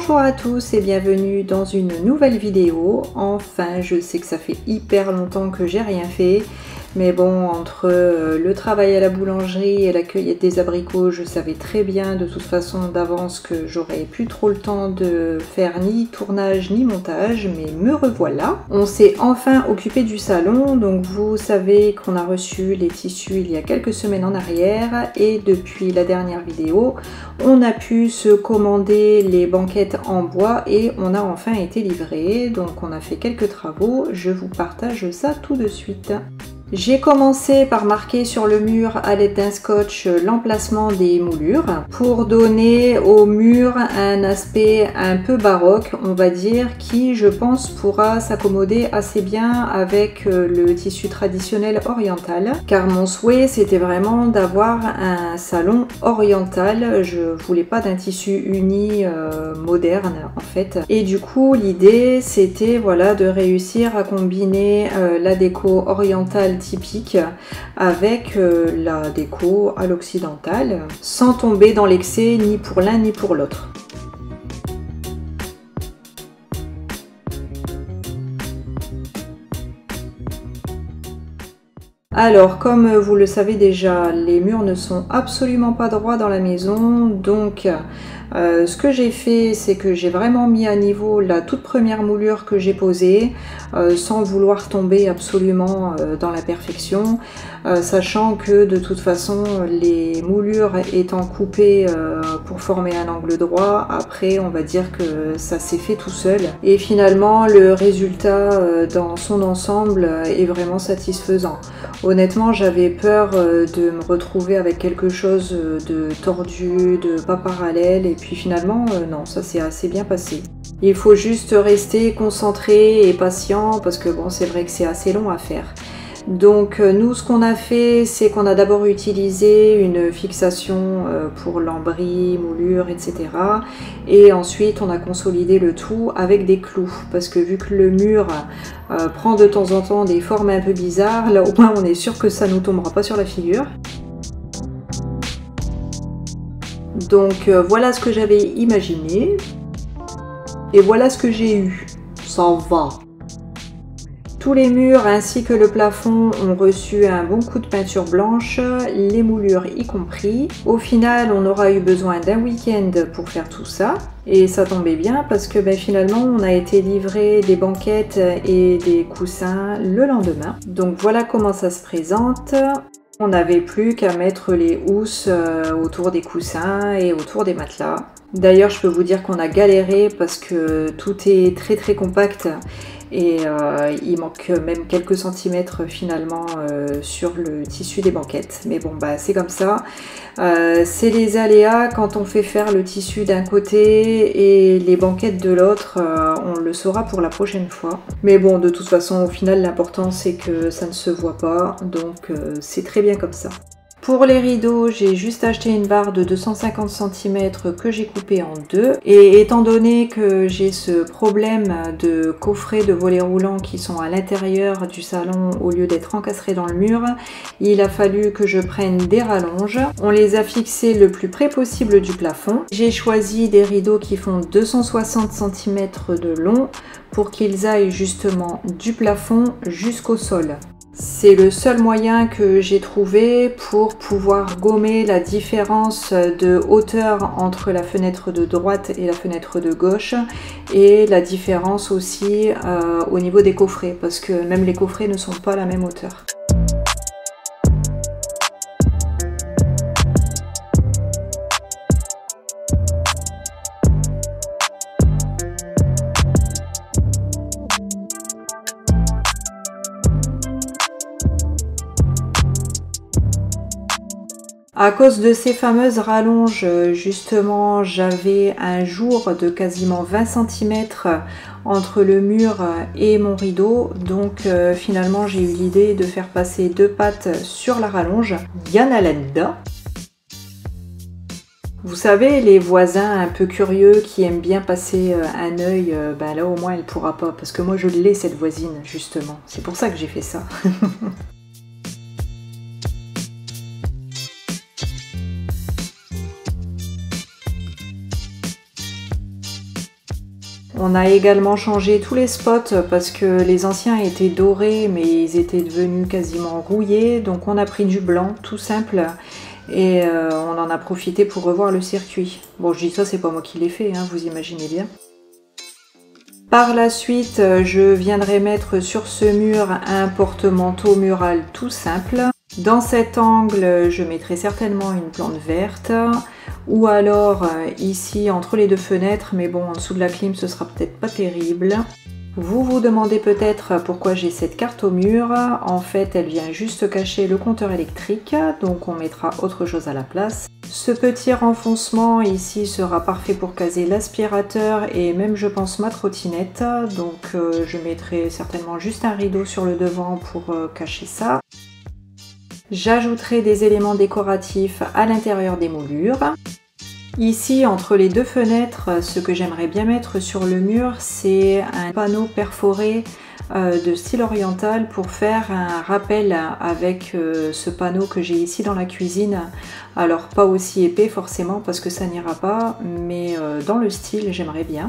Bonjour à tous et bienvenue dans une nouvelle vidéo. Enfin, je sais que ça fait hyper longtemps que j'ai rien fait, mais bon, entre le travail à la boulangerie et la cueillette des abricots, je savais très bien de toute façon d'avance que j'aurais plus trop le temps de faire ni tournage ni montage, mais me revoilà. On s'est enfin occupé du salon, donc vous savez qu'on a reçu les tissus il y a quelques semaines en arrière et depuis la dernière vidéo, on a pu se commander les banquettes en bois et on a enfin été livré. Donc on a fait quelques travaux, je vous partage ça tout de suite. J'ai commencé par marquer sur le mur à l'aide d'un scotch l'emplacement des moulures pour donner au mur un aspect un peu baroque, on va dire, qui je pense pourra s'accommoder assez bien avec le tissu traditionnel oriental, car mon souhait c'était vraiment d'avoir un salon oriental. Je voulais pas d'un tissu uni moderne en fait, et du coup l'idée c'était voilà de réussir à combiner la déco orientale typique avec la déco à l'occidental sans tomber dans l'excès ni pour l'un ni pour l'autre. Alors, comme vous le savez déjà, les murs ne sont absolument pas droits dans la maison, donc ce que j'ai fait, c'est que j'ai vraiment mis à niveau la toute première moulure que j'ai posée, sans vouloir tomber absolument dans la perfection, sachant que de toute façon, les moulures étant coupées pour former un angle droit, après on va dire que ça s'est fait tout seul. Et finalement, le résultat dans son ensemble est vraiment satisfaisant. Honnêtement, j'avais peur de me retrouver avec quelque chose de tordu, de pas parallèle, et puis finalement, non, ça s'est assez bien passé. Il faut juste rester concentré et patient, parce que bon, c'est vrai que c'est assez long à faire. Donc nous, ce qu'on a fait, c'est qu'on a d'abord utilisé une fixation pour lambris, moulures, etc. Et ensuite, on a consolidé le tout avec des clous, parce que vu que le mur prend de temps en temps des formes un peu bizarres, là au moins on est sûr que ça ne nous tombera pas sur la figure. Donc voilà ce que j'avais imaginé, et voilà ce que j'ai eu. Ça va. Tous les murs ainsi que le plafond ont reçu un bon coup de peinture blanche, les moulures y compris. Au final, on aura eu besoin d'un week-end pour faire tout ça. Et ça tombait bien parce que finalement, on a été livré des banquettes et des coussins le lendemain. Donc voilà comment ça se présente. On n'avait plus qu'à mettre les housses autour des coussins et autour des matelas. D'ailleurs, je peux vous dire qu'on a galéré parce que tout est très très compact. Et il manque même quelques centimètres finalement sur le tissu des banquettes. Mais bon, bah c'est comme ça. C'est les aléas quand on fait faire le tissu d'un côté et les banquettes de l'autre. On le saura pour la prochaine fois. Mais bon, de toute façon, au final, l'important c'est que ça ne se voit pas. Donc c'est très bien comme ça. Pour les rideaux, j'ai juste acheté une barre de 250 cm que j'ai coupée en deux. Et étant donné que j'ai ce problème de coffrets de volets roulants qui sont à l'intérieur du salon au lieu d'être encastrés dans le mur, il a fallu que je prenne des rallonges. On les a fixés le plus près possible du plafond. J'ai choisi des rideaux qui font 260 cm de long pour qu'ils aillent justement du plafond jusqu'au sol. C'est le seul moyen que j'ai trouvé pour pouvoir gommer la différence de hauteur entre la fenêtre de droite et la fenêtre de gauche et la différence aussi au niveau des coffrets parce que même les coffrets ne sont pas à la même hauteur. À cause de ces fameuses rallonges, justement, j'avais un jour de quasiment 20 cm entre le mur et mon rideau. Donc finalement, j'ai eu l'idée de faire passer deux pattes sur la rallonge. Yana là-dedans. Vous savez, les voisins un peu curieux qui aiment bien passer un œil, là au moins elle pourra pas. Parce que moi je l'ai cette voisine, justement. C'est pour ça que j'ai fait ça. On a également changé tous les spots parce que les anciens étaient dorés mais ils étaient devenus quasiment rouillés. Donc on a pris du blanc tout simple et on en a profité pour revoir le circuit. Bon, je dis ça, c'est pas moi qui l'ai fait, hein, vous imaginez bien. Par la suite, je viendrai mettre sur ce mur un porte-manteau mural tout simple. Dans cet angle, je mettrai certainement une plante verte ou alors ici entre les deux fenêtres, mais bon, en dessous de la clim, ce sera peut-être pas terrible. Vous vous demandez peut-être pourquoi j'ai cette carte au mur. En fait, elle vient juste cacher le compteur électrique, donc on mettra autre chose à la place. Ce petit renfoncement ici sera parfait pour caser l'aspirateur et même je pense ma trottinette, donc je mettrai certainement juste un rideau sur le devant pour cacher ça. J'ajouterai des éléments décoratifs à l'intérieur des moulures. Ici, entre les deux fenêtres, ce que j'aimerais bien mettre sur le mur, c'est un panneau perforé de style oriental pour faire un rappel avec ce panneau que j'ai ici dans la cuisine. Alors pas aussi épais forcément parce que ça n'ira pas, mais dans le style j'aimerais bien.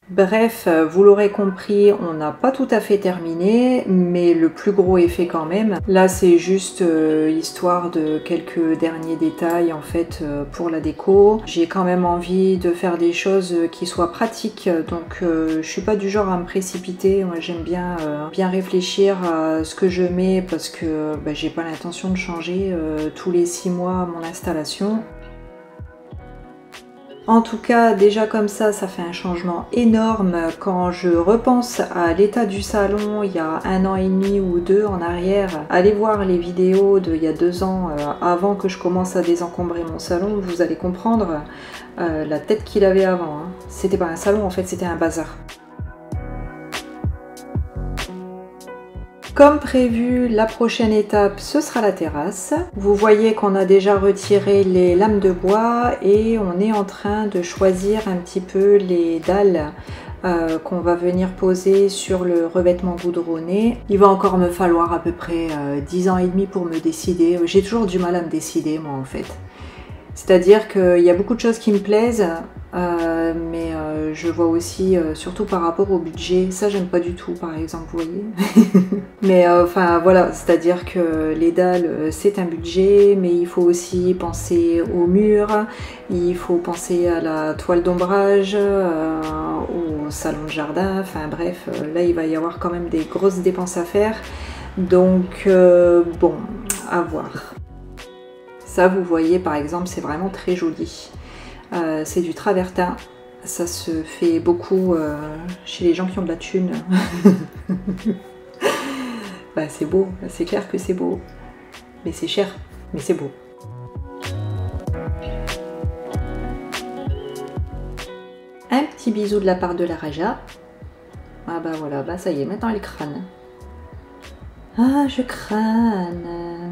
Bref, vous l'aurez compris, on n'a pas tout à fait terminé, mais le plus gros est fait quand même. Là, c'est juste histoire de quelques derniers détails en fait pour la déco. J'ai quand même envie de faire des choses qui soient pratiques, donc je suis pas du genre à me précipiter. Moi, j'aime bien bien réfléchir à ce que je mets parce que j'ai pas l'intention de changer tous les 6 mois mon installation. En tout cas, déjà comme ça fait un changement énorme. Quand je repense à l'état du salon il y a 1 an et demi ou 2 en arrière, allez voir les vidéos d'il y a 2 ans avant que je commence à désencombrer mon salon, vous allez comprendre la tête qu'il avait avant. Hein. C'était pas un salon en fait, c'était un bazar. Comme prévu, la prochaine étape, ce sera la terrasse. Vous voyez qu'on a déjà retiré les lames de bois et on est en train de choisir un petit peu les dalles qu'on va venir poser sur le revêtement goudronné. Il va encore me falloir à peu près 10 ans et demi pour me décider. J'ai toujours du mal à me décider moi en fait. C'est-à-dire qu'il y a beaucoup de choses qui me plaisent, mais je vois aussi, surtout par rapport au budget, ça j'aime pas du tout par exemple, vous voyez. Mais enfin voilà, c'est-à-dire que les dalles c'est un budget, mais il faut aussi penser aux murs, il faut penser à la toile d'ombrage, au salon de jardin, enfin bref, là il va y avoir quand même des grosses dépenses à faire, donc bon, à voir. Ça, vous voyez, par exemple, c'est vraiment très joli. C'est du travertin. Ça se fait beaucoup chez les gens qui ont de la thune. C'est beau, c'est clair que c'est beau. Mais c'est cher, mais c'est beau. Un petit bisou de la part de la Raja. Ah bah voilà, bah ça y est, maintenant elle crâne. Ah, je crâne.